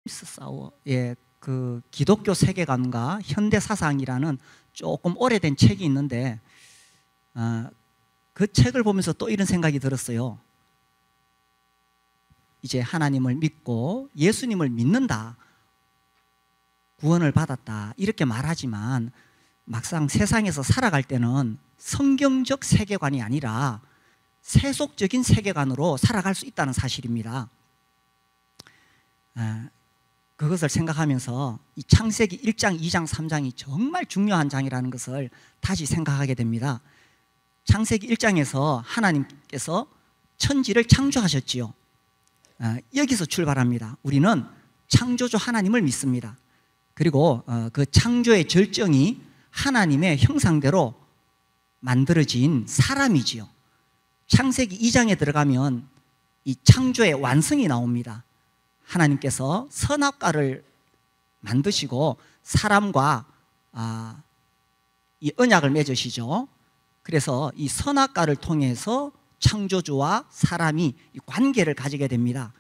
사워의 그 기독교 세계관과 현대 사상이라는 조금 오래된 책이 있는데 그 책을 보면서 또 이런 생각이 들었어요. 이제 하나님을 믿고 예수님을 믿는다, 구원을 받았다 이렇게 말하지만 막상 세상에서 살아갈 때는 성경적 세계관이 아니라 세속적인 세계관으로 살아갈 수 있다는 사실입니다. 그것을 생각하면서 이 창세기 1장, 2장, 3장이 정말 중요한 장이라는 것을 다시 생각하게 됩니다. 창세기 1장에서 하나님께서 천지를 창조하셨지요. 여기서 출발합니다. 우리는 창조주 하나님을 믿습니다. 그리고 그 창조의 절정이 하나님의 형상대로 만들어진 사람이지요. 창세기 2장에 들어가면 이 창조의 완성이 나옵니다. 하나님께서 선악과를 만드시고 사람과 이 언약을 맺으시죠. 그래서 이 선악과를 통해서 창조주와 사람이 이 관계를 가지게 됩니다.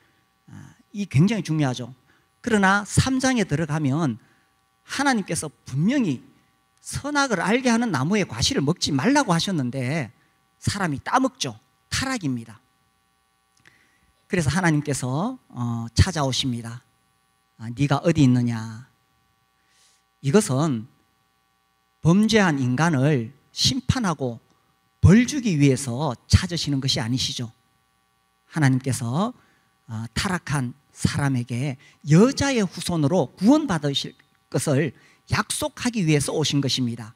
이 굉장히 중요하죠. 그러나 3장에 들어가면 하나님께서 분명히 선악을 알게 하는 나무의 과실을 먹지 말라고 하셨는데 사람이 따먹죠. 타락입니다. 그래서 하나님께서 찾아오십니다. 네가 어디 있느냐. 이것은 범죄한 인간을 심판하고 벌 주기 위해서 찾으시는 것이 아니시죠. 하나님께서 타락한 사람에게 여자의 후손으로 구원받으실 것을 약속하기 위해서 오신 것입니다.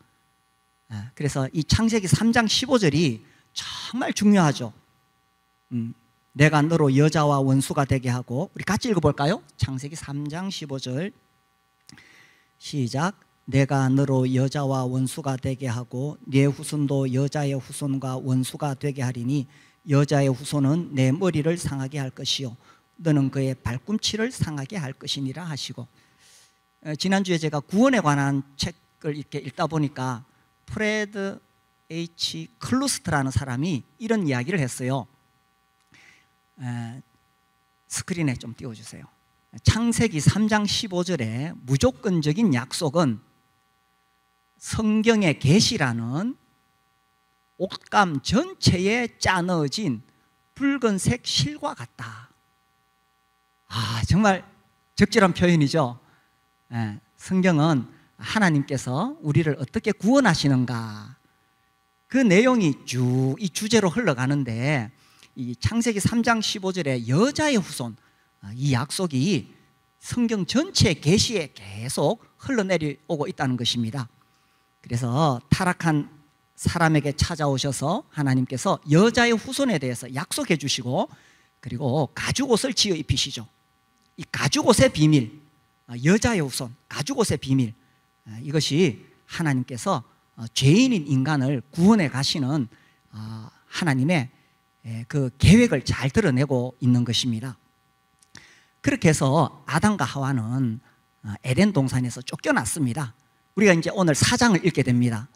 그래서 이 창세기 3장 15절이 정말 중요하죠. 내가 너로 여자와 원수가 되게 하고, 우리 같이 읽어볼까요? 창세기 3장 15절 시작. 내가 너로 여자와 원수가 되게 하고 네 후손도 여자의 후손과 원수가 되게 하리니 여자의 후손은 내 머리를 상하게 할 것이요 너는 그의 발꿈치를 상하게 할 것이니라 하시고, 지난주에 제가 구원에 관한 책을 이렇게 읽다 보니까 프레드 H. 클루스트라는 사람이 이런 이야기를 했어요. 스크린에 좀 띄워주세요. 창세기 3장 15절의 무조건적인 약속은 성경의 계시라는 옷감 전체에 짜넣어진 붉은색 실과 같다. 정말 적절한 표현이죠. 성경은 하나님께서 우리를 어떻게 구원하시는가, 그 내용이 쭉 이 주제로 흘러가는데, 이 창세기 3장 15절의 여자의 후손, 이 약속이 성경 전체 계시에 계속 흘러내려오고 있다는 것입니다. 그래서 타락한 사람에게 찾아오셔서 하나님께서 여자의 후손에 대해서 약속해 주시고, 그리고 가죽옷을 지어 입히시죠. 이 가죽옷의 비밀, 여자의 후손, 가죽옷의 비밀, 이것이 하나님께서 죄인인 인간을 구원해 가시는 하나님의 그 계획을 잘 드러내고 있는 것입니다. 그렇게 해서 아담과 하와는 에덴 동산에서 쫓겨났습니다. 우리가 이제 오늘 4장을 읽게 됩니다.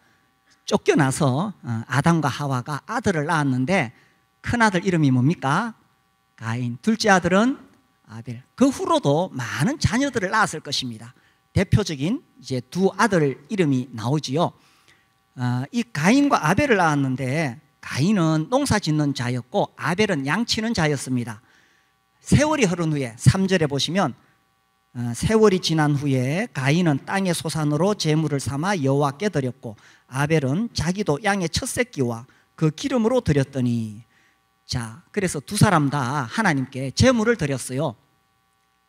쫓겨나서 아담과 하와가 아들을 낳았는데, 큰아들 이름이 뭡니까? 가인. 둘째 아들은 아벨. 그 후로도 많은 자녀들을 낳았을 것입니다. 대표적인 이제 두 아들 이름이 나오지요. 이 가인과 아벨을 낳았는데, 가인은 농사 짓는 자였고 아벨은 양치는 자였습니다. 세월이 흐른 후에 3절에 보시면 세월이 지난 후에 가인은 땅의 소산으로 제물을 삼아 여호와께 드렸고 아벨은 자기도 양의 첫 새끼와 그 기름으로 드렸더니, 자, 그래서 두 사람 다 하나님께 제물을 드렸어요.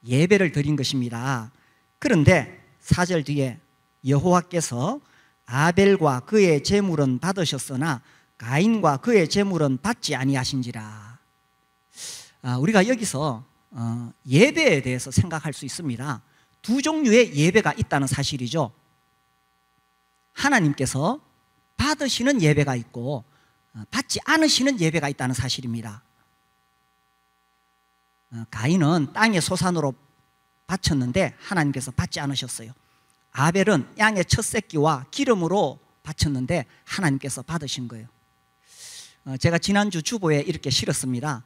예배를 드린 것입니다. 그런데 4절 뒤에 여호와께서 아벨과 그의 제물은 받으셨으나 가인과 그의 제물은 받지 아니하신지라. 우리가 여기서 예배에 대해서 생각할 수 있습니다. 두 종류의 예배가 있다는 사실이죠. 하나님께서 받으시는 예배가 있고 받지 않으시는 예배가 있다는 사실입니다. 가인은 땅의 소산으로 바쳤는데 하나님께서 받지 않으셨어요. 아벨은 양의 첫 새끼와 기름으로 바쳤는데 하나님께서 받으신 거예요. 제가 지난주 주보에 이렇게 실었습니다.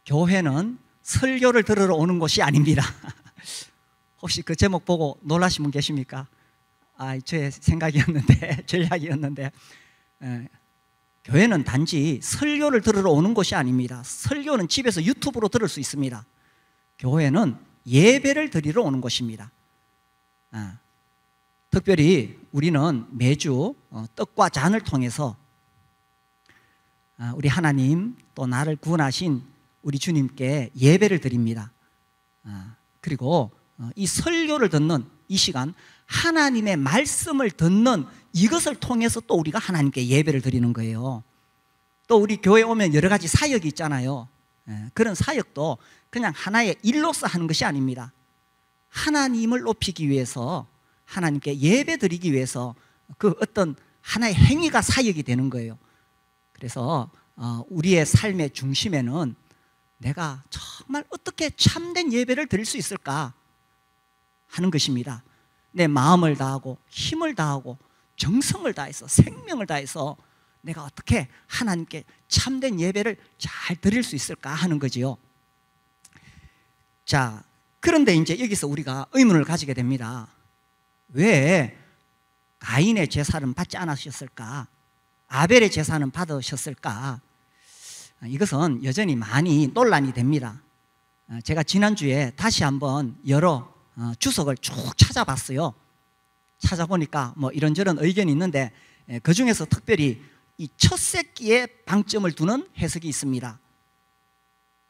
교회는 설교를 들으러 오는 곳이 아닙니다. 혹시 그 제목 보고 놀라신 분 계십니까? 저의 생각이었는데 전략이었는데, 교회는 단지 설교를 들으러 오는 곳이 아닙니다. 설교는 집에서 유튜브로 들을 수 있습니다. 교회는 예배를 드리러 오는 곳입니다. 특별히 우리는 매주 떡과 잔을 통해서 우리 하나님 또 나를 구원하신 우리 주님께 예배를 드립니다. 그리고 이 설교를 듣는 이 시간, 하나님의 말씀을 듣는 이것을 통해서 또 우리가 하나님께 예배를 드리는 거예요. 또 우리 교회에 오면 여러 가지 사역이 있잖아요. 그런 사역도 그냥 하나의 일로서 하는 것이 아닙니다. 하나님을 높이기 위해서, 하나님께 예배 드리기 위해서 그 어떤 하나의 행위가 사역이 되는 거예요. 그래서 우리의 삶의 중심에는 내가 정말 어떻게 참된 예배를 드릴 수 있을까 하는 것입니다. 내 마음을 다하고 힘을 다하고 정성을 다해서 생명을 다해서 내가 어떻게 하나님께 참된 예배를 잘 드릴 수 있을까 하는 거지요. 자, 그런데 이제 여기서 우리가 의문을 가지게 됩니다. 왜 가인의 제사는 받지 않으셨을까? 아벨의 제사는 받으셨을까? 이것은 여전히 많이 논란이 됩니다. 제가 지난주에 다시 한번 여러 주석을 쭉 찾아봤어요. 찾아보니까 뭐 이런저런 의견이 있는데, 그 중에서 특별히 이 첫 새끼에 방점을 두는 해석이 있습니다.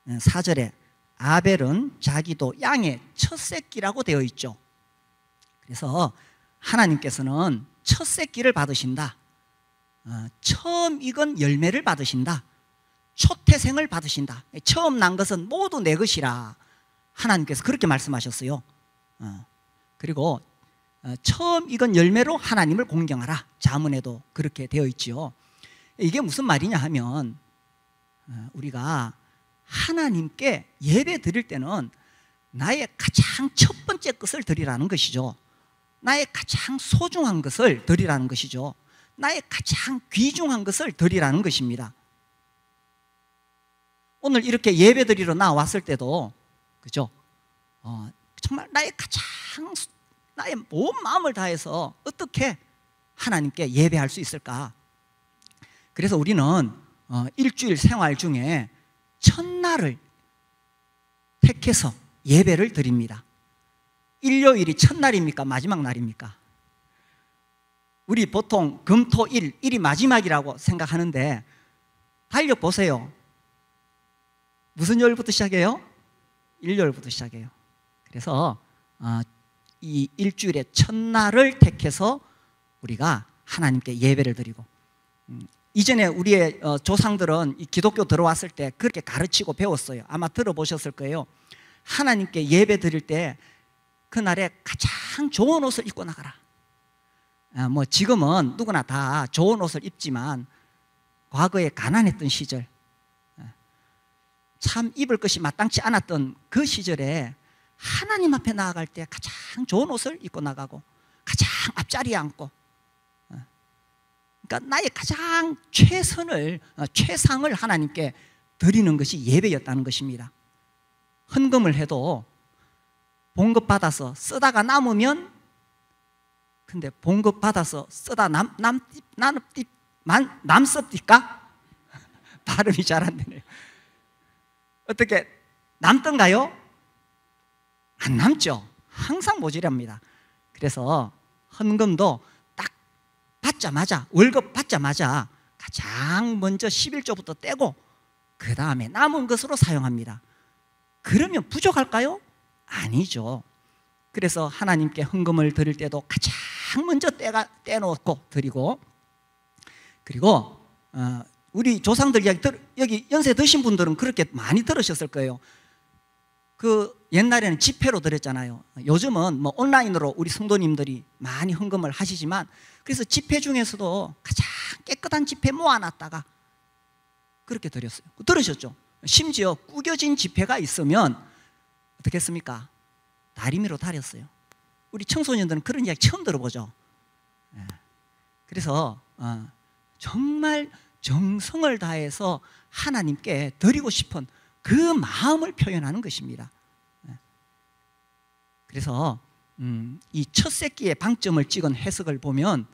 4절에 아벨은 자기도 양의 첫 새끼라고 되어 있죠. 그래서 하나님께서는 첫 새끼를 받으신다, 처음 익은 열매를 받으신다, 초태생을 받으신다, 처음 난 것은 모두 내 것이라 하나님께서 그렇게 말씀하셨어요. 그리고 처음 익은 열매로 하나님을 공경하라, 잠언에도 그렇게 되어 있지요. 이게 무슨 말이냐 하면, 우리가 하나님께 예배 드릴 때는 나의 가장 첫 번째 것을 드리라는 것이죠. 나의 가장 소중한 것을 드리라는 것이죠. 나의 가장 귀중한 것을 드리라는 것입니다. 오늘 이렇게 예배 드리러 나왔을 때도, 그죠? 정말 나의 온 마음을 다해서 어떻게 하나님께 예배할 수 있을까? 그래서 우리는 일주일 생활 중에 첫날을 택해서 예배를 드립니다. 일요일이 첫날입니까? 마지막 날입니까? 우리 보통 금, 토, 일이 마지막이라고 생각하는데, 달력 보세요. 무슨 요일부터 시작해요? 일요일부터 시작해요. 그래서 이 일주일의 첫날을 택해서 우리가 하나님께 예배를 드리고, 이전에 우리의 조상들은 이 기독교 들어왔을 때 그렇게 가르치고 배웠어요. 아마 들어보셨을 거예요. 하나님께 예배 드릴 때 그날에 가장 좋은 옷을 입고 나가라. 뭐 지금은 누구나 다 좋은 옷을 입지만, 과거에 가난했던 시절, 참 입을 것이 마땅치 않았던 그 시절에 하나님 앞에 나아갈 때 가장 좋은 옷을 입고 나가고 가장 앞자리에 앉고, 그러니까 나의 가장 최상을 하나님께 드리는 것이 예배였다는 것입니다. 헌금을 해도 봉급 받아서 쓰다가 남으면, 근데 봉급 받아서 쓰다 남습니까? 발음이 잘 안 되네요. 어떻게 남던가요? 안 남죠. 항상 모자랍니다. 그래서 헌금도 딱 받자마자, 월급 받자마자 가장 먼저 11조부터 떼고 그 다음에 남은 것으로 사용합니다. 그러면 부족할까요? 아니죠. 그래서 하나님께 헌금을 드릴 때도 가장 먼저 떼놓고 드리고, 그리고 우리 조상들 이야기 여기 연세 드신 분들은 그렇게 많이 들으셨을 거예요. 그 옛날에는 지폐로 드렸잖아요. 요즘은 뭐 온라인으로 우리 성도님들이 많이 헌금을 하시지만, 그래서 지폐 중에서도 가장 깨끗한 지폐 모아놨다가 그렇게 드렸어요. 들으셨죠? 심지어 구겨진 지폐가 있으면 어떻게 했습니까? 다리미로 다렸어요. 우리 청소년들은 그런 이야기 처음 들어보죠. 그래서 정말 정성을 다해서 하나님께 드리고 싶은 그 마음을 표현하는 것입니다. 그래서 이 첫 새끼의 방점을 찍은 해석을 보면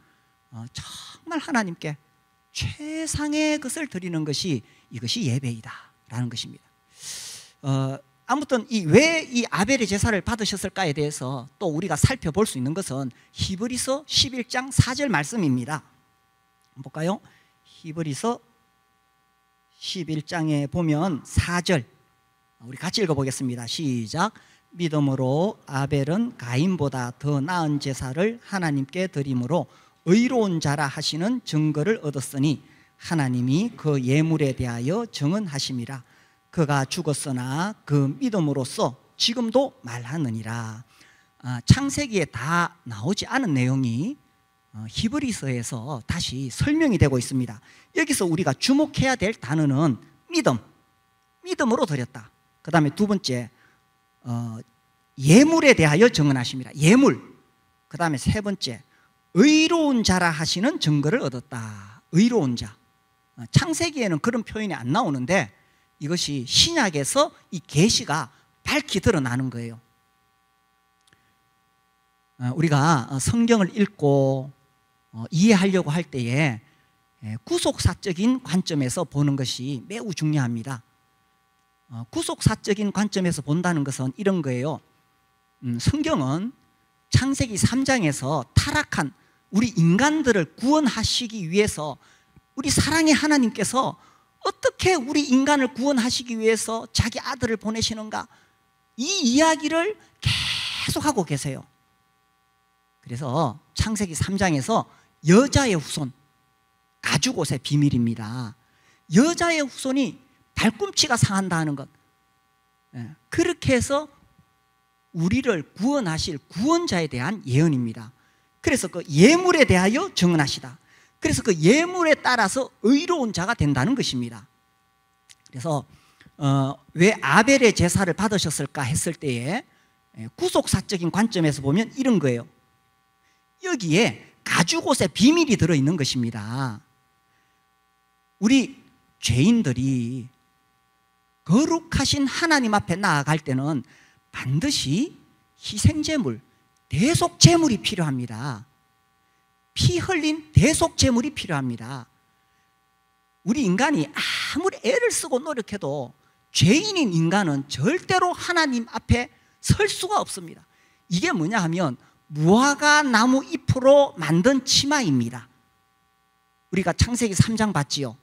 정말 하나님께 최상의 것을 드리는 것이 이것이 예배이다 라는 것입니다. 아무튼 왜 이 아벨의 제사를 받으셨을까에 대해서 또 우리가 살펴볼 수 있는 것은 히브리서 11장 4절 말씀입니다. 볼까요? 히브리서 11장에 보면 4절 우리 같이 읽어보겠습니다. 시작. 믿음으로 아벨은 가인보다 더 나은 제사를 하나님께 드림으로 의로운 자라 하시는 증거를 얻었으니 하나님이 그 예물에 대하여 증언하심이라. 그가 죽었으나 그 믿음으로써 지금도 말하느니라. 창세기에 다 나오지 않은 내용이 히브리서에서 다시 설명이 되고 있습니다. 여기서 우리가 주목해야 될 단어는 믿음으로 드렸다. 그 다음에 두 번째 예물에 대하여 증언하십니다. 예물. 그 다음에 세 번째 의로운 자라 하시는 증거를 얻었다. 의로운 자. 창세기에는 그런 표현이 안 나오는데 이것이 신약에서 이 계시가 밝히 드러나는 거예요. 우리가 성경을 읽고 이해하려고 할 때에 구속사적인 관점에서 보는 것이 매우 중요합니다. 구속사적인 관점에서 본다는 것은 이런 거예요. 성경은 창세기 3장에서 타락한 우리 인간들을 구원하시기 위해서 우리 사랑의 하나님께서 어떻게 우리 인간을 구원하시기 위해서 자기 아들을 보내시는가, 이 이야기를 계속하고 계세요. 그래서 창세기 3장에서 여자의 후손, 가죽옷의 비밀입니다. 여자의 후손이 발꿈치가 상한다는 것, 그렇게 해서 우리를 구원하실 구원자에 대한 예언입니다. 그래서 그 예물에 대하여 증언하시다. 그래서 그 예물에 따라서 의로운 자가 된다는 것입니다. 그래서 왜 아벨의 제사를 받으셨을까 했을 때에 구속사적인 관점에서 보면 이런 거예요. 여기에 가죽옷의 비밀이 들어있는 것입니다. 우리 죄인들이 거룩하신 하나님 앞에 나아갈 때는 반드시 희생제물, 대속제물이 필요합니다. 피 흘린 대속제물이 필요합니다. 우리 인간이 아무리 애를 쓰고 노력해도 죄인인 인간은 절대로 하나님 앞에 설 수가 없습니다. 이게 뭐냐 하면 무화과 나무 잎으로 만든 치마입니다. 우리가 창세기 3장 봤지요.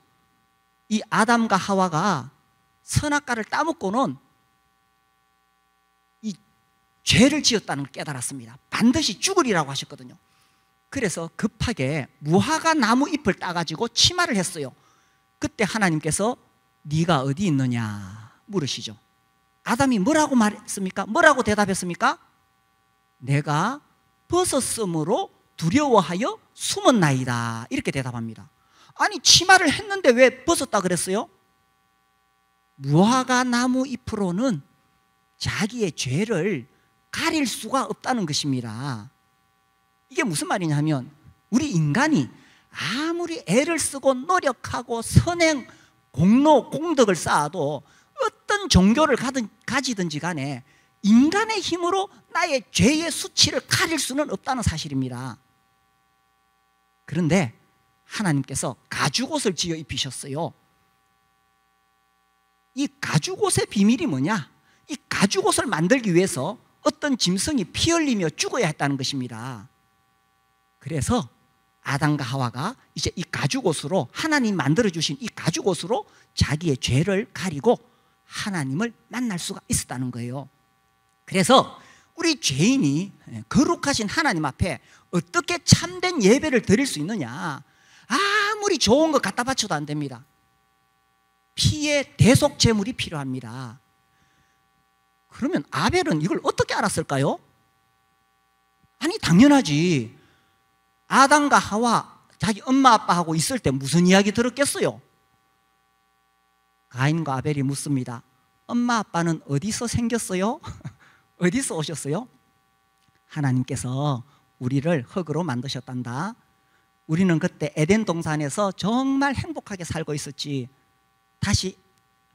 이 아담과 하와가 선악과를 따먹고는 이 죄를 지었다는 걸 깨달았습니다. 반드시 죽으리라고 하셨거든요. 그래서 급하게 무화과 나무 잎을 따가지고 치마를 했어요. 그때 하나님께서 네가 어디 있느냐 물으시죠. 아담이 뭐라고 말했습니까? 뭐라고 대답했습니까? 내가 벗었으므로 두려워하여 숨었나이다, 이렇게 대답합니다. 아니, 치마를 했는데 왜 벗었다 그랬어요? 무화과 나무 잎으로는 자기의 죄를 가릴 수가 없다는 것입니다. 이게 무슨 말이냐 하면 우리 인간이 아무리 애를 쓰고 노력하고 선행, 공로, 공덕을 쌓아도 어떤 종교를 가지든지 간에 인간의 힘으로 나의 죄의 수치를 가릴 수는 없다는 사실입니다. 그런데 하나님께서 가죽옷을 지어 입히셨어요. 이 가죽옷의 비밀이 뭐냐? 이 가죽옷을 만들기 위해서 어떤 짐승이 피 흘리며 죽어야 했다는 것입니다. 그래서 아담과 하와가 이제 이 가죽옷으로, 하나님 만들어주신 이 가죽옷으로 자기의 죄를 가리고 하나님을 만날 수가 있었다는 거예요. 그래서 우리 죄인이 거룩하신 하나님 앞에 어떻게 참된 예배를 드릴 수 있느냐? 아무리 좋은 것 갖다 바쳐도 안 됩니다. 피의 대속 제물이 필요합니다. 그러면 아벨은 이걸 어떻게 알았을까요? 아니, 당연하지. 아담과 하와 자기 엄마 아빠하고 있을 때 무슨 이야기 들었겠어요? 가인과 아벨이 묻습니다. 엄마 아빠는 어디서 생겼어요? 어디서 오셨어요? 하나님께서 우리를 흙으로 만드셨단다. 우리는 그때 에덴 동산에서 정말 행복하게 살고 있었지. 다시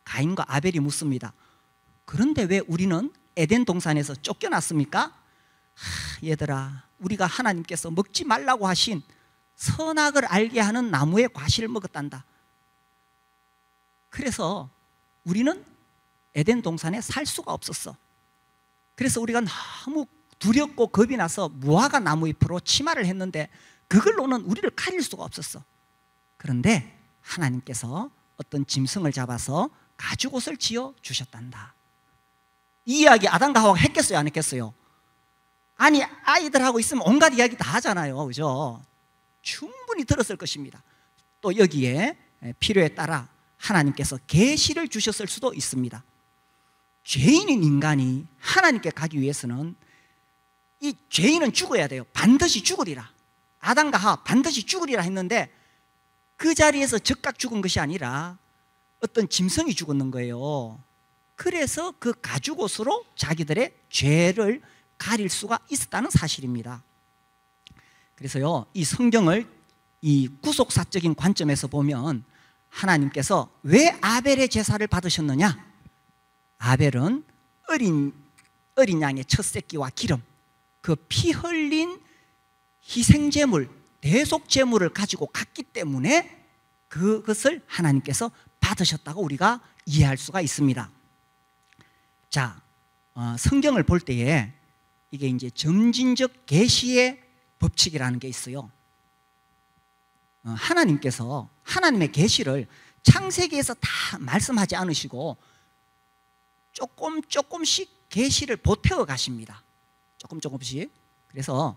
가인과 아벨이 묻습니다. 그런데 왜 우리는 에덴 동산에서 쫓겨났습니까? 얘들아, 우리가 하나님께서 먹지 말라고 하신 선악을 알게 하는 나무의 과실을 먹었단다. 그래서 우리는 에덴 동산에 살 수가 없었어. 그래서 우리가 너무 두렵고 겁이 나서 무화과 나무 잎으로 치마를 했는데 그걸로는 우리를 가릴 수가 없었어. 그런데 하나님께서 어떤 짐승을 잡아서 가죽옷을 지어 주셨단다. 이 이야기 아담과 하와가 했겠어요, 안 했겠어요? 아니, 아이들하고 있으면 온갖 이야기 다 하잖아요, 그죠? 충분히 들었을 것입니다. 또 여기에 필요에 따라 하나님께서 계시를 주셨을 수도 있습니다. 죄인인 인간이 하나님께 가기 위해서는 이 죄인은 죽어야 돼요. 반드시 죽으리라. 아담과 하와 반드시 죽으리라 했는데 그 자리에서 즉각 죽은 것이 아니라 어떤 짐승이 죽었는 거예요. 그래서 그 가죽옷으로 자기들의 죄를 가릴 수가 있었다는 사실입니다. 그래서요, 이 성경을 이 구속사적인 관점에서 보면 하나님께서 왜 아벨의 제사를 받으셨느냐? 아벨은 어린 양의 첫 새끼와 기름, 그 피 흘린 희생제물, 대속제물을 가지고 갔기 때문에 그것을 하나님께서 받으셨다고 우리가 이해할 수가 있습니다. 자, 성경을 볼 때에 이게 이제 점진적 계시의 법칙이라는 게 있어요. 하나님께서 하나님의 계시를 창세기에서 다 말씀하지 않으시고 조금씩 계시를 보태어 가십니다. 조금씩. 그래서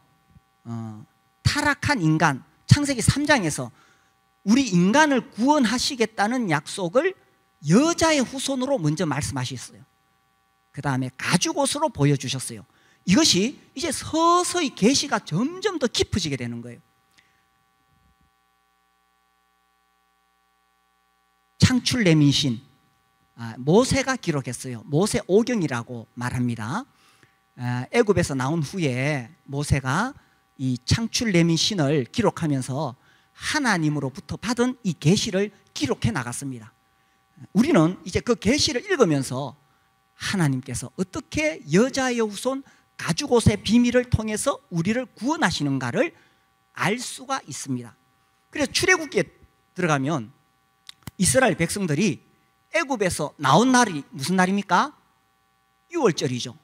타락한 인간, 창세기 3장에서 우리 인간을 구원하시겠다는 약속을 여자의 후손으로 먼저 말씀하셨어요. 그 다음에 가죽옷으로 보여주셨어요. 이것이 이제 서서히 계시가 점점 더 깊어지게 되는 거예요. 창출레민신, 모세가 기록했어요. 모세 오경이라고 말합니다. 애굽에서 나온 후에 모세가 이 창출레민신을 기록하면서 하나님으로부터 받은 이 계시를 기록해 나갔습니다. 우리는 이제 그 계시를 읽으면서 하나님께서 어떻게 여자의 후손 가죽옷의 비밀을 통해서 우리를 구원하시는가를 알 수가 있습니다. 그래서 출애굽기에 들어가면 이스라엘 백성들이 애굽에서 나온 날이 무슨 날입니까? 유월절이죠.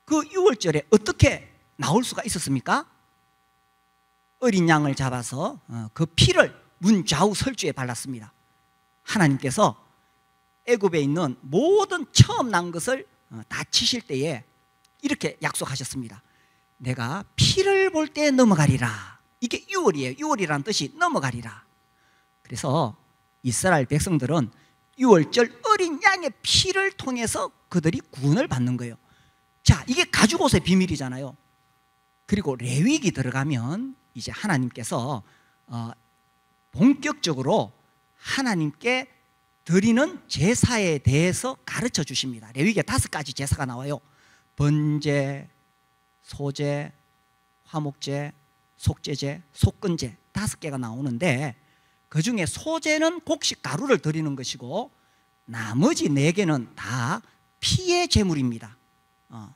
그 유월절에 어떻게 나올 수가 있었습니까? 어린 양을 잡아서 그 피를 문 좌우 설주에 발랐습니다. 하나님께서 애굽에 있는 모든 처음 난 것을 다 치실 때에 이렇게 약속하셨습니다. 내가 피를 볼 때 넘어가리라. 이게 유월이에요. 유월이라는 뜻이 넘어가리라. 그래서 이스라엘 백성들은 유월절 어린 양의 피를 통해서 그들이 구원을 받는 거예요. 자, 이게 가죽옷의 비밀이잖아요. 그리고 레위기 들어가면 이제 하나님께서 본격적으로 하나님께 드리는 제사에 대해서 가르쳐 주십니다. 레위기에 5가지 제사가 나와요. 번제, 소제, 화목제, 속죄제, 속건제 5개가 나오는데 그 중에 소제는 곡식 가루를 드리는 것이고 나머지 4개는 다 피의 제물입니다.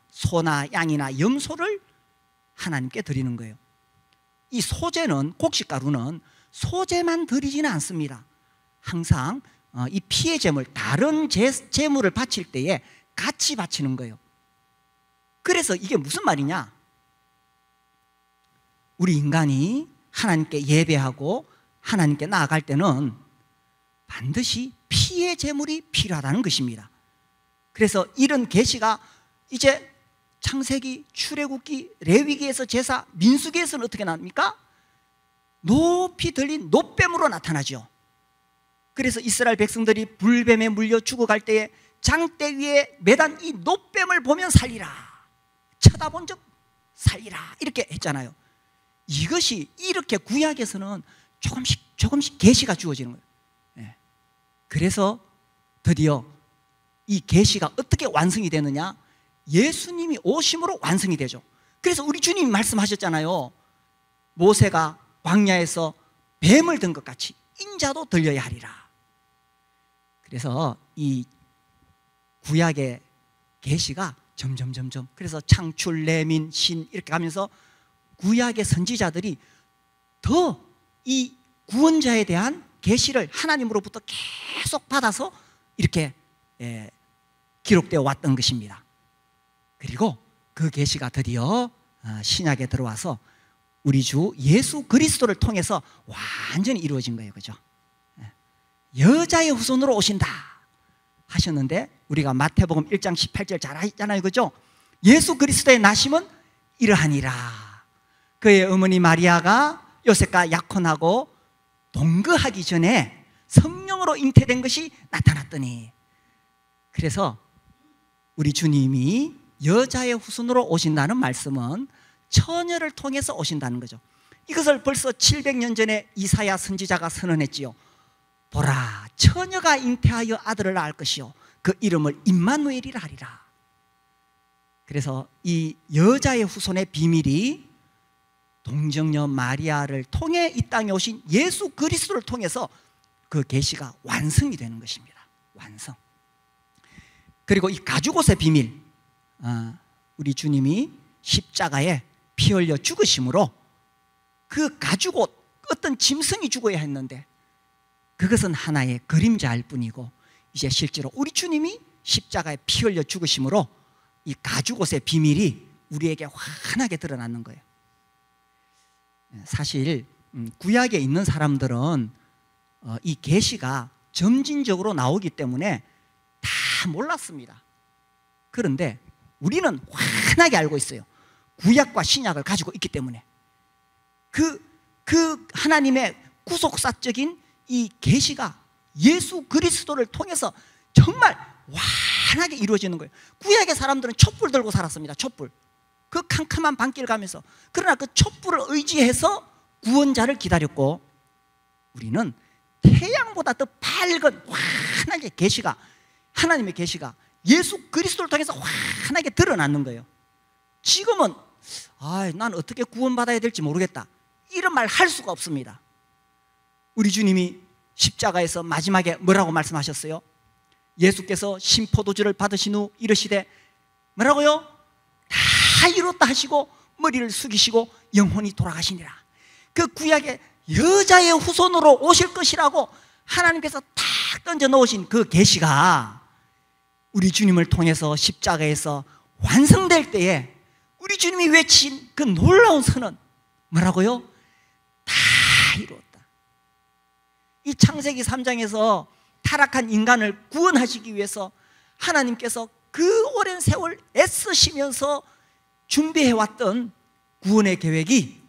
소나 양이나 염소를 하나님께 드리는 거예요. 이 소제는, 곡식 가루는 소제만 드리지는 않습니다. 항상 이 피의 제물, 다른 제물을 바칠 때에 같이 바치는 거예요. 그래서 이게 무슨 말이냐? 우리 인간이 하나님께 예배하고 하나님께 나아갈 때는 반드시 피의 제물이 필요하다는 것입니다. 그래서 이런 계시가 이제 창세기, 출애굽기, 레위기에서 제사, 민수기에서는 어떻게 나옵니까? 높이 들린 놋뱀으로 나타나죠. 그래서 이스라엘 백성들이 불뱀에 물려 죽어갈 때에 장대 위에 매단 이 놋뱀을 보면 살리라, 쳐다본 적 살리라, 이렇게 했잖아요. 이것이 이렇게 구약에서는 조금씩 계시가 주어지는 거예요. 그래서 드디어 이 계시가 어떻게 완성이 되느냐? 예수님이 오심으로 완성이 되죠. 그래서 우리 주님이 말씀하셨잖아요. 모세가 광야에서 뱀을 든 것 같이 인자도 들려야 하리라. 그래서 이 구약의 계시가 점점점점. 그래서 창출, 내민, 신 이렇게 가면서 구약의 선지자들이 더 이 구원자에 대한 계시를 하나님으로부터 계속 받아서 이렇게 기록되어 왔던 것입니다. 그리고 그 계시가 드디어 신약에 들어와서 우리 주 예수 그리스도를 통해서 완전히 이루어진 거예요. 그죠? 여자의 후손으로 오신다 하셨는데, 우리가 마태복음 1장 18절 잘 아시잖아요. 그죠? 예수 그리스도의 나심은 이러하니라. 그의 어머니 마리아가 요셉과 약혼하고 동거하기 전에 성령으로 잉태된 것이 나타났더니, 그래서 우리 주님이 여자의 후손으로 오신다는 말씀은 처녀를 통해서 오신다는 거죠. 이것을 벌써 700년 전에 이사야 선지자가 선언했지요. 보라, 처녀가 잉태하여 아들을 낳을 것이요 그 이름을 임마누엘이라 하리라. 그래서 이 여자의 후손의 비밀이 동정녀 마리아를 통해 이 땅에 오신 예수 그리스도를 통해서 그 계시가 완성이 되는 것입니다. 완성. 그리고 이 가죽옷의 비밀, 우리 주님이 십자가에 피 흘려 죽으심으로 그 가죽옷, 어떤 짐승이 죽어야 했는데 그것은 하나의 그림자일 뿐이고, 이제 실제로 우리 주님이 십자가에 피 흘려 죽으심으로 이 가죽옷의 비밀이 우리에게 환하게 드러나는 거예요. 사실 구약에 있는 사람들은 이 계시가 점진적으로 나오기 때문에 다 몰랐습니다. 그런데 우리는 환하게 알고 있어요. 구약과 신약을 가지고 있기 때문에 그 하나님의 구속사적인 이 계시가 예수 그리스도를 통해서 정말 환하게 이루어지는 거예요. 구약의 사람들은 촛불 들고 살았습니다. 촛불. 그 캄캄한 밤길 가면서. 그러나 그 촛불을 의지해서 구원자를 기다렸고, 우리는 태양보다 더 밝은 환하게 계시가, 하나님의 계시가 예수 그리스도를 통해서 환하게 드러나는 거예요. 지금은 난 어떻게 구원받아야 될지 모르겠다, 이런 말 할 수가 없습니다. 우리 주님이 십자가에서 마지막에 뭐라고 말씀하셨어요? 예수께서 신포도주를 받으신 후 이르시되 뭐라고요? 다 이뤘다 하시고 머리를 숙이시고 영혼이 돌아가시니라. 그 구약의 여자의 후손으로 오실 것이라고 하나님께서 탁 던져 놓으신 그 계시가 우리 주님을 통해서 십자가에서 완성될 때에 우리 주님이 외친 그 놀라운 선언, 뭐라고요? 다 이루었다. 이 창세기 3장에서 타락한 인간을 구원하시기 위해서 하나님께서 그 오랜 세월 애쓰시면서 준비해왔던 구원의 계획이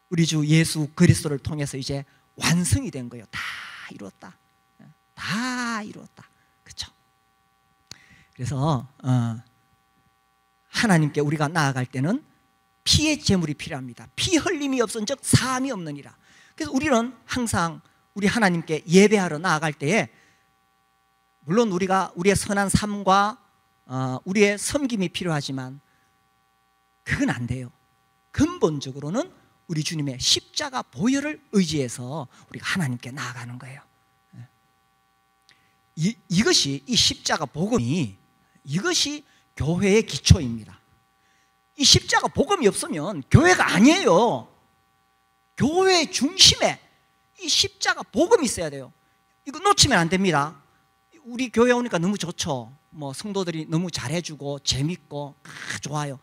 우리 주 예수 그리스도를 통해서 이제 완성이 된 거예요. 다 이루었다. 다 이루었다. 그렇죠? 그래서 하나님께 우리가 나아갈 때는 피의 제물이 필요합니다. 피 흘림이 없은즉 사함이 없느니라. 그래서 우리는 항상 우리 하나님께 예배하러 나아갈 때에, 물론 우리가 우리의 선한 삶과 우리의 섬김이 필요하지만 그건 안 돼요. 근본적으로는 우리 주님의 십자가 보혈을 의지해서 우리가 하나님께 나아가는 거예요. 이것이, 이 십자가 복음이, 이것이 교회의 기초입니다. 이 십자가 복음이 없으면 교회가 아니에요. 교회의 중심에 이 십자가 복음이 있어야 돼요. 이거 놓치면 안 됩니다. 우리 교회 오니까 너무 좋죠. 뭐 성도들이 너무 잘해주고 재밌고 좋아요.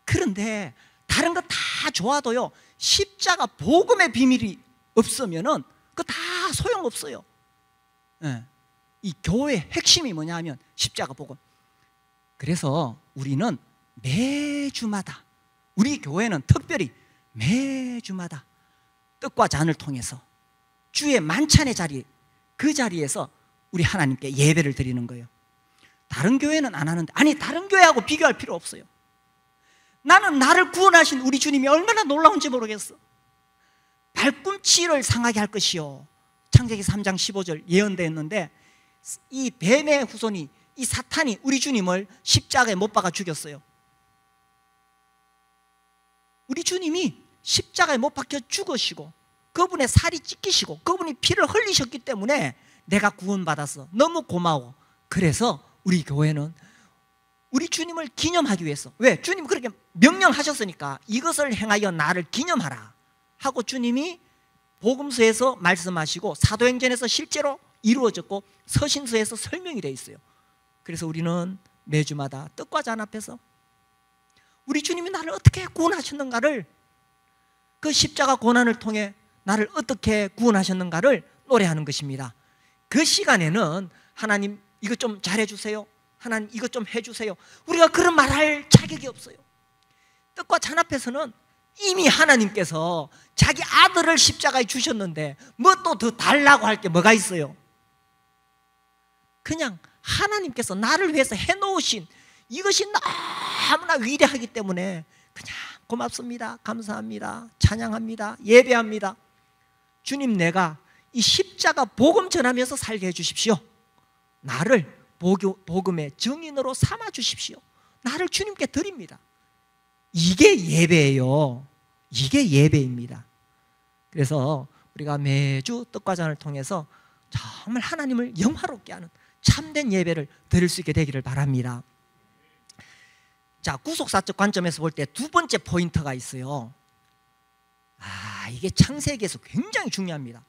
그런데 다른 거 다 좋아도요, 십자가 복음의 비밀이 없으면은 그거 다 소용없어요. 이 교회의 핵심이 뭐냐 하면 십자가 복음. 그래서 우리는 매주마다, 우리 교회는 특별히 매주마다 떡과 잔을 통해서 주의 만찬의 자리, 그 자리에서 우리 하나님께 예배를 드리는 거예요. 다른 교회는 안 하는데, 아니 다른 교회하고 비교할 필요 없어요. 나는 나를 구원하신 우리 주님이 얼마나 놀라운지 모르겠어. 발꿈치를 상하게 할 것이요, 창세기 3장 15절 예언되었는데, 이 뱀의 후손이, 이 사탄이 우리 주님을 십자가에 못 박아 죽였어요. 우리 주님이 십자가에 못 박혀 죽으시고 그분의 살이 찢기시고 그분이 피를 흘리셨기 때문에 내가 구원받았어. 너무 고마워. 그래서 우리 교회는 우리 주님을 기념하기 위해서. 왜? 주님 그렇게 명령하셨으니까 이것을 행하여 나를 기념하라 하고 주님이 복음서에서 말씀하시고 사도행전에서 실제로 이루어졌고 서신서에서 설명이 되어 있어요. 그래서 우리는 매주마다 떡과 잔 앞에서 우리 주님이 나를 어떻게 구원하셨는가를, 그 십자가 고난을 통해 나를 어떻게 구원하셨는가를 노래하는 것입니다. 그 시간에는 하나님 이것 좀 잘해주세요, 하나님 이것 좀 해주세요, 우리가 그런 말할 자격이 없어요. 떡과 잔 앞에서는 이미 하나님께서 자기 아들을 십자가에 주셨는데 뭐 또 더 달라고 할 게 뭐가 있어요? 그냥 하나님께서 나를 위해서 해놓으신 이것이 너무나 위대하기 때문에 그냥 고맙습니다, 감사합니다, 찬양합니다, 예배합니다. 주님, 내가 이 십자가 복음 전하면서 살게 해주십시오. 나를 복음의 증인으로 삼아 주십시오. 나를 주님께 드립니다. 이게 예배예요. 이게 예배입니다. 그래서 우리가 매주 떡과 잔을 통해서 정말 하나님을 영화롭게 하는 참된 예배를 드릴 수 있게 되기를 바랍니다. 자, 구속사적 관점에서 볼 때 두 번째 포인트가 있어요. 이게 창세기에서 굉장히 중요합니다.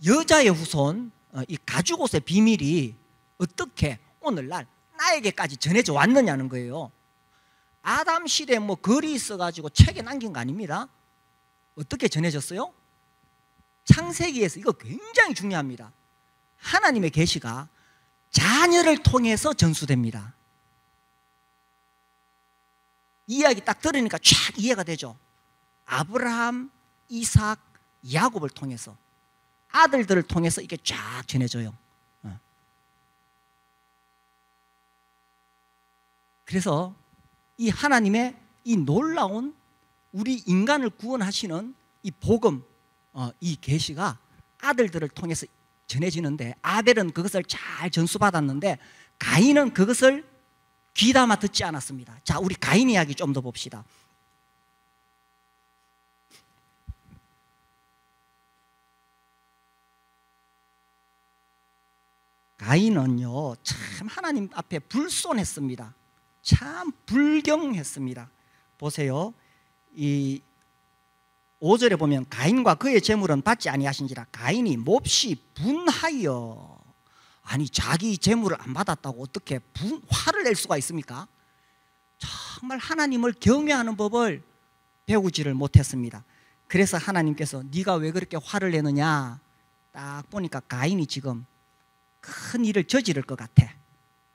여자의 후손, 이 가죽옷의 비밀이 어떻게 오늘날 나에게까지 전해져 왔느냐는 거예요. 아담 시대에 뭐 글이 있어가지고 책에 남긴 거 아닙니다. 어떻게 전해졌어요? 창세기에서 이거 굉장히 중요합니다. 하나님의 계시가 자녀를 통해서 전수됩니다. 이 이야기 딱 들으니까 쫙 이해가 되죠. 아브라함, 이삭, 야곱을 통해서, 아들들을 통해서 이게 쫙 전해져요. 그래서 이 하나님의 이 놀라운 우리 인간을 구원하시는 이 복음, 이 계시가 아들들을 통해서 전해지는데, 아벨은 그것을 잘 전수받았는데 가인은 그것을 귀담아 듣지 않았습니다. 자, 우리 가인 이야기 좀 더 봅시다. 가인은요, 참 하나님 앞에 불손했습니다. 참 불경했습니다. 보세요, 이 5절에 보면 가인과 그의 재물은 받지 아니하신지라 가인이 몹시 분하여. 아니, 자기 재물을 안 받았다고 어떻게 화를 낼 수가 있습니까? 정말 하나님을 경외하는 법을 배우지를 못했습니다. 그래서 하나님께서 네가 왜 그렇게 화를 내느냐, 딱 보니까 가인이 지금 큰 일을 저지를 것 같아.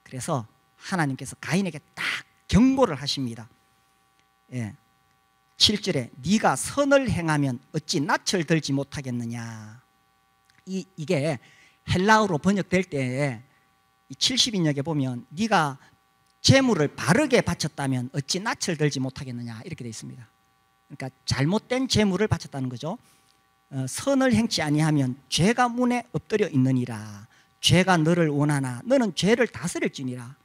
그래서 하나님께서 가인에게 딱 경고를 하십니다. 7절에 네가 선을 행하면 어찌 낯을 들지 못하겠느냐. 이게 헬라어로 번역될 때 70인역에 보면 네가 재물을 바르게 바쳤다면 어찌 낯을 들지 못하겠느냐 이렇게 되어 있습니다. 그러니까 잘못된 재물을 바쳤다는 거죠. 선을 행치 아니하면 죄가 문에 엎드려 있느니라. 죄가 너를 원하나 너는 죄를 다스릴지니라.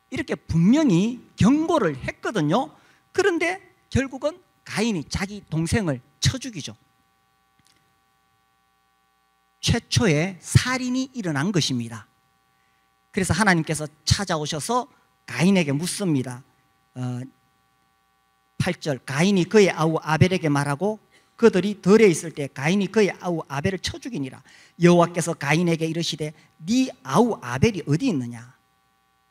이렇게 분명히 경고를 했거든요. 그런데 결국은 가인이 자기 동생을 쳐 죽이죠. 최초의 살인이 일어난 것입니다. 그래서 하나님께서 찾아오셔서 가인에게 묻습니다. 8절, 가인이 그의 아우 아벨에게 말하고 그들이 덜에 있을 때 가인이 그의 아우 아벨을 쳐 죽이니라. 여호와께서 가인에게 이르시되 네 아우 아벨이 어디 있느냐.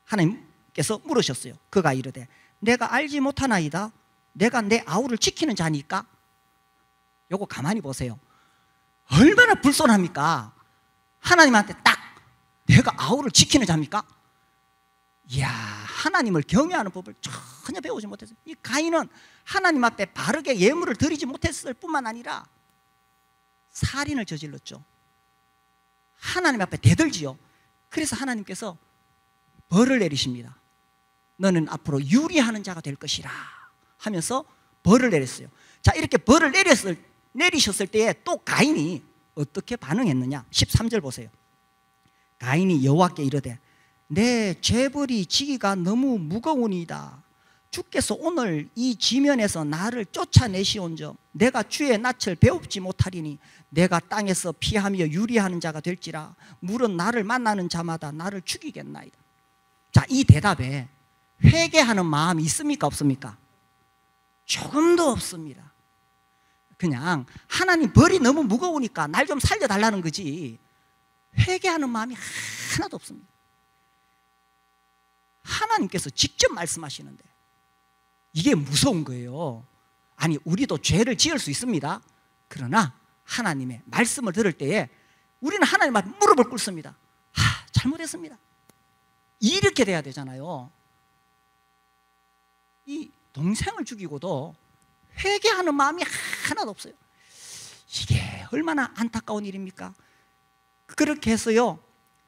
하나님께서 물으셨어요. 그가 이르되 내가 알지 못하나이다. 내가 내 아우를 지키는 자니까. 요거 가만히 보세요. 얼마나 불손합니까? 하나님한테 딱 내가 아우를 지키는 자입니까? 이야, 하나님을 경외하는 법을 전혀 배우지 못했어요. 이 가인은 하나님 앞에 바르게 예물을 드리지 못했을 뿐만 아니라 살인을 저질렀죠. 하나님 앞에 대들지요. 그래서 하나님께서 벌을 내리십니다. 너는 앞으로 유리하는 자가 될 것이라 하면서 벌을 내렸어요. 자, 이렇게 벌을 내리셨을 때에 또 가인이 어떻게 반응했느냐. 13절 보세요. 가인이 여호와께 이르되 내 재벌이 지기가 너무 무거우니이다. 주께서 오늘 이 지면에서 나를 쫓아내시온즉 내가 주의 낯을 배웁지 못하리니 내가 땅에서 피하며 유리하는 자가 될지라. 물은 나를 만나는 자마다 나를 죽이겠나이다. 자, 이 대답에 회개하는 마음이 있습니까? 없습니까? 조금도 없습니다. 그냥 하나님 벌이 너무 무거우니까 날 좀 살려달라는 거지 회개하는 마음이 하나도 없습니다. 하나님께서 직접 말씀하시는데 이게 무서운 거예요. 아니, 우리도 죄를 지을 수 있습니다. 그러나 하나님의 말씀을 들을 때에 우리는 하나님 앞에 무릎을 꿇습니다. 잘못했습니다. 이렇게 돼야 되잖아요. 이 동생을 죽이고도 회개하는 마음이 하나도 없어요. 이게 얼마나 안타까운 일입니까? 그렇게 해서요,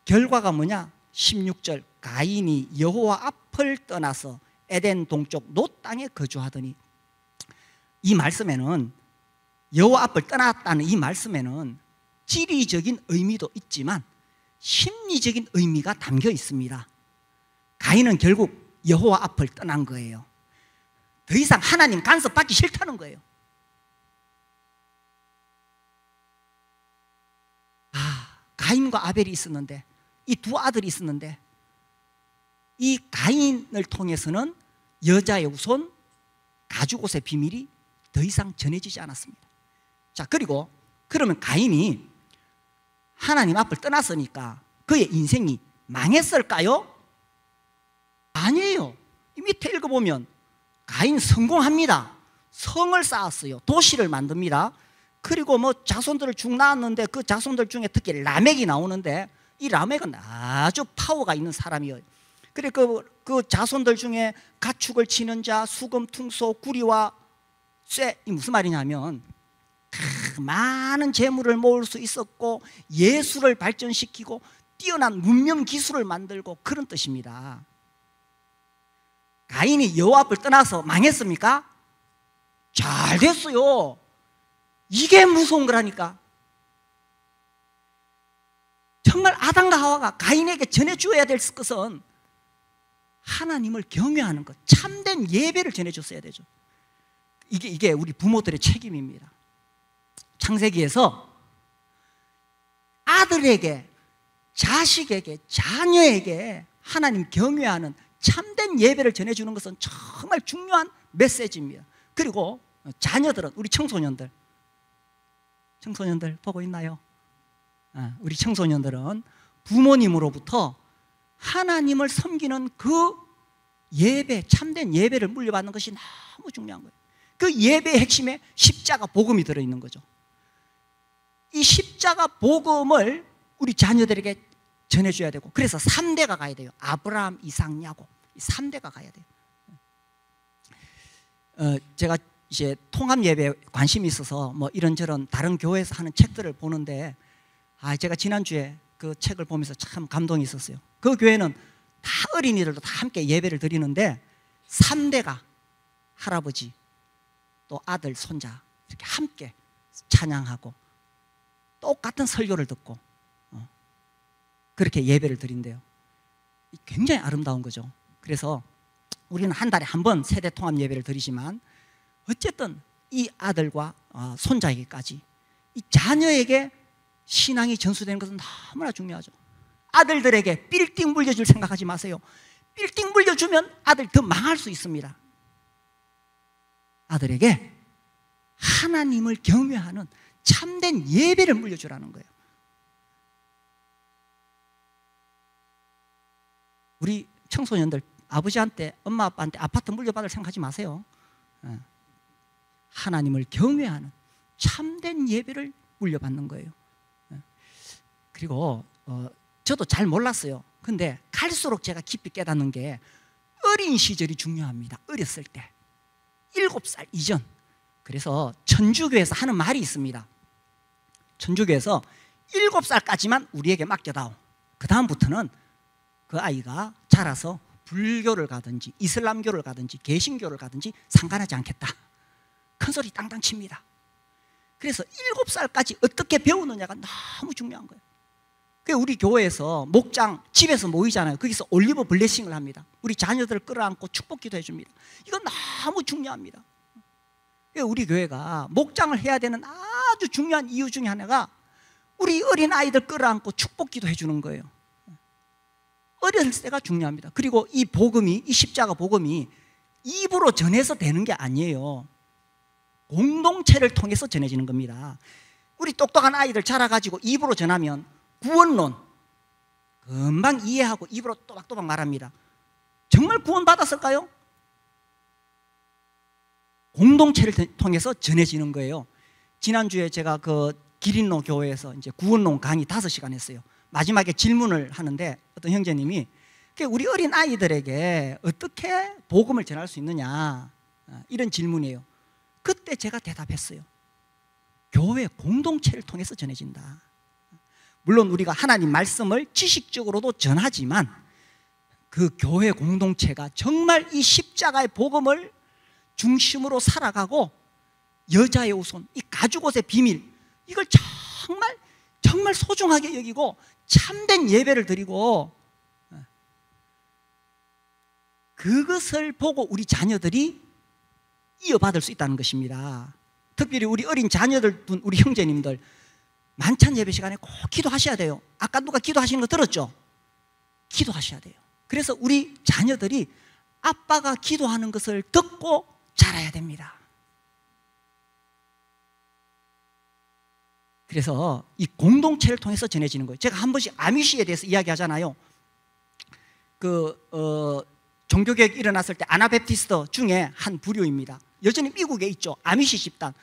결과가 뭐냐? 16절, 가인이 여호와 앞을 떠나서 에덴 동쪽 놋 땅에 거주하더니, 이 말씀에는 여호와 앞을 떠났다는 이 말씀에는 지리적인 의미도 있지만 심리적인 의미가 담겨 있습니다. 가인은 결국 여호와 앞을 떠난 거예요. 더 이상 하나님 간섭받기 싫다는 거예요. 가인과 아벨이 있었는데, 이 두 아들이 있었는데, 이 가인을 통해서는 여자의 후손 가죽옷의 비밀이 더 이상 전해지지 않았습니다. 자, 그리고 그러면 가인이 하나님 앞을 떠났으니까 그의 인생이 망했을까요? 아니에요. 이 밑에 읽어보면 가인 성공합니다. 성을 쌓았어요. 도시를 만듭니다. 그리고 뭐 자손들을 쭉 낳았는데 그 자손들 중에 특히 라멕이 나오는데, 이 라멕은 아주 파워가 있는 사람이에요. 그리고 그 자손들 중에 가축을 치는 자, 수금, 퉁소, 구리와 쇠, 이 무슨 말이냐면 많은 재물을 모을 수 있었고 예술을 발전시키고 뛰어난 문명 기술을 만들고 그런 뜻입니다. 가인이 여호와 앞을 떠나서 망했습니까? 잘 됐어요. 이게 무서운 거라니까. 정말 아담과 하와가 가인에게 전해주어야 될 것은 하나님을 경외하는 것, 참된 예배를 전해줬어야 되죠. 이게 우리 부모들의 책임입니다. 창세기에서 아들에게, 자식에게, 자녀에게 하나님 경외하는 참된 예배를 전해주는 것은 정말 중요한 메시지입니다. 그리고 자녀들은, 우리 청소년들 보고 있나요? 우리 청소년들은 부모님으로부터 하나님을 섬기는 그 예배, 참된 예배를 물려받는 것이 너무 중요한 거예요. 그 예배의 핵심에 십자가 복음이 들어있는 거죠. 이 십자가 복음을 우리 자녀들에게 전해줘야 되고, 그래서 3대가 가야 돼요. 아브라함, 이삭, 야곱, 이 3대가 가야 돼요. 제가 이제 통합 예배에 관심이 있어서 뭐 이런저런 다른 교회에서 하는 책들을 보는데, 제가 지난주에 그 책을 보면서 참 감동이 있었어요. 그 교회는 다 어린이들도 다 함께 예배를 드리는데 3대가 할아버지 또 아들, 손자 이렇게 함께 찬양하고 똑같은 설교를 듣고 그렇게 예배를 드린대요. 굉장히 아름다운 거죠. 그래서 우리는 한 달에 한 번 세대 통합 예배를 드리지만 어쨌든 이 아들과 손자에게까지, 이 자녀에게 신앙이 전수되는 것은 너무나 중요하죠. 아들들에게 빌딩 물려줄 생각하지 마세요. 빌딩 물려주면 아들 더 망할 수 있습니다. 아들에게 하나님을 경외하는 참된 예배를 물려주라는 거예요. 우리 청소년들, 아버지한테, 엄마 아빠한테 아파트 물려받을 생각하지 마세요. 하나님을 경외하는 참된 예배를 물려받는 거예요. 그리고 저도 잘 몰랐어요. 근데 갈수록 제가 깊이 깨닫는 게 어린 시절이 중요합니다. 어렸을 때 7살 이전. 그래서 천주교에서 하는 말이 있습니다. 천주교에서 7살까지만 우리에게 맡겨다오. 그 다음부터는 그 아이가 자라서 불교를 가든지 이슬람교를 가든지 개신교를 가든지 상관하지 않겠다. 큰소리 땅땅 칩니다. 그래서 7살까지 어떻게 배우느냐가 너무 중요한 거예요. 우리 교회에서 목장 집에서 모이잖아요. 거기서 올리브 블레싱을 합니다. 우리 자녀들을 끌어안고 축복기도 해줍니다. 이건 너무 중요합니다. 우리 교회가 목장을 해야 되는 아주 중요한 이유 중에 하나가 우리 어린 아이들 끌어안고 축복기도 해주는 거예요. 어렸을 때가 중요합니다. 그리고 이 복음이, 이 십자가 복음이 입으로 전해서 되는 게 아니에요. 공동체를 통해서 전해지는 겁니다. 우리 똑똑한 아이들 자라가지고 입으로 전하면 구원론 금방 이해하고 입으로 또박또박 말합니다. 정말 구원 받았을까요? 공동체를 통해서 전해지는 거예요. 지난주에 제가 그 기린로 교회에서 이제 구원론 강의 5시간 했어요. 마지막에 질문을 하는데 어떤 형제님이 우리 어린 아이들에게 어떻게 복음을 전할 수 있느냐, 이런 질문이에요. 그때 제가 대답했어요. 교회 공동체를 통해서 전해진다. 물론 우리가 하나님 말씀을 지식적으로도 전하지만 그 교회 공동체가 정말 이 십자가의 복음을 중심으로 살아가고 여자의 우선, 이 가죽옷의 비밀, 이걸 정말 소중하게 여기고 참된 예배를 드리고 그것을 보고 우리 자녀들이 이어받을 수 있다는 것입니다. 특별히 우리 어린 자녀들, 우리 형제님들 만찬 예배 시간에 꼭 기도하셔야 돼요. 아까 누가 기도하시는 거 들었죠? 기도하셔야 돼요. 그래서 우리 자녀들이 아빠가 기도하는 것을 듣고 자라야 됩니다. 그래서 이 공동체를 통해서 전해지는 거예요. 제가 한 번씩 아미시에 대해서 이야기하잖아요. 종교개혁이 일어났을 때 아나베프티스트 중에 한 부류입니다. 여전히 미국에 있죠. 아미시 집단.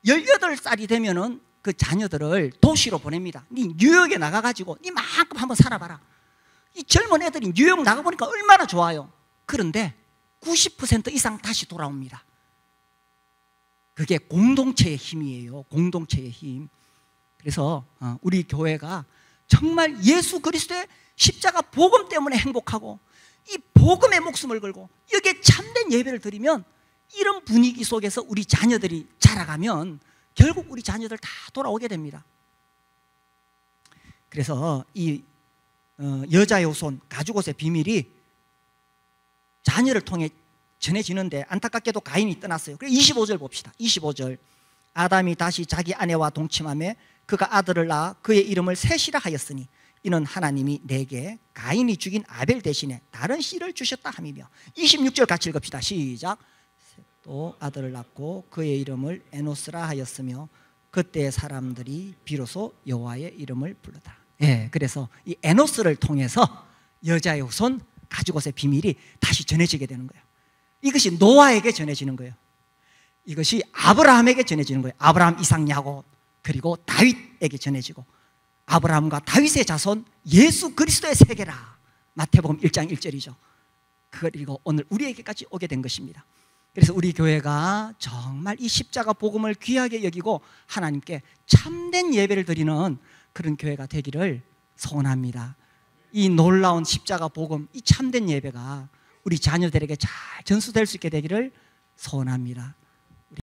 18살이 되면은 그 자녀들을 도시로 보냅니다. 네 뉴욕에 나가가지고 네 만큼 한번 살아봐라. 이 젊은 애들이 뉴욕 나가보니까 얼마나 좋아요. 그런데 90% 이상 다시 돌아옵니다. 그게 공동체의 힘이에요. 공동체의 힘. 그래서 우리 교회가 정말 예수 그리스도의 십자가 복음 때문에 행복하고 이 복음의 목숨을 걸고 여기에 참된 예배를 드리면 이런 분위기 속에서 우리 자녀들이 자라가면 결국 우리 자녀들 다 돌아오게 됩니다. 그래서 이 여자의 후손, 가죽옷의 비밀이 자녀를 통해 전해지는데 안타깝게도 가인이 떠났어요. 그래서 25절 봅시다. 25절. 아담이 다시 자기 아내와 동침하며 그가 아들을 낳아 그의 이름을 셋이라 하였으니 이는 하나님이 내게 가인이 죽인 아벨 대신에 다른 씨를 주셨다 함이며. 26절 같이 읽읍시다. 시작. 또 아들을 낳고 그의 이름을 에노스라 하였으며 그때 사람들이 비로소 여호와의 이름을 불렀다. 예, 그래서 이 에노스를 통해서 여자의 후손 가죽옷의 비밀이 다시 전해지게 되는 거예요. 이것이 노아에게 전해지는 거예요. 이것이 아브라함에게 전해지는 거예요. 아브라함, 이삭, 야곱, 그리고 다윗에게 전해지고 아브라함과 다윗의 자손 예수 그리스도의 세계라. 마태복음 1장 1절이죠. 그리고 오늘 우리에게까지 오게 된 것입니다. 그래서 우리 교회가 정말 이 십자가 복음을 귀하게 여기고 하나님께 참된 예배를 드리는 그런 교회가 되기를 소원합니다. 이 놀라운 십자가 복음, 이 참된 예배가 우리 자녀들에게 잘 전수될 수 있게 되기를 소원합니다.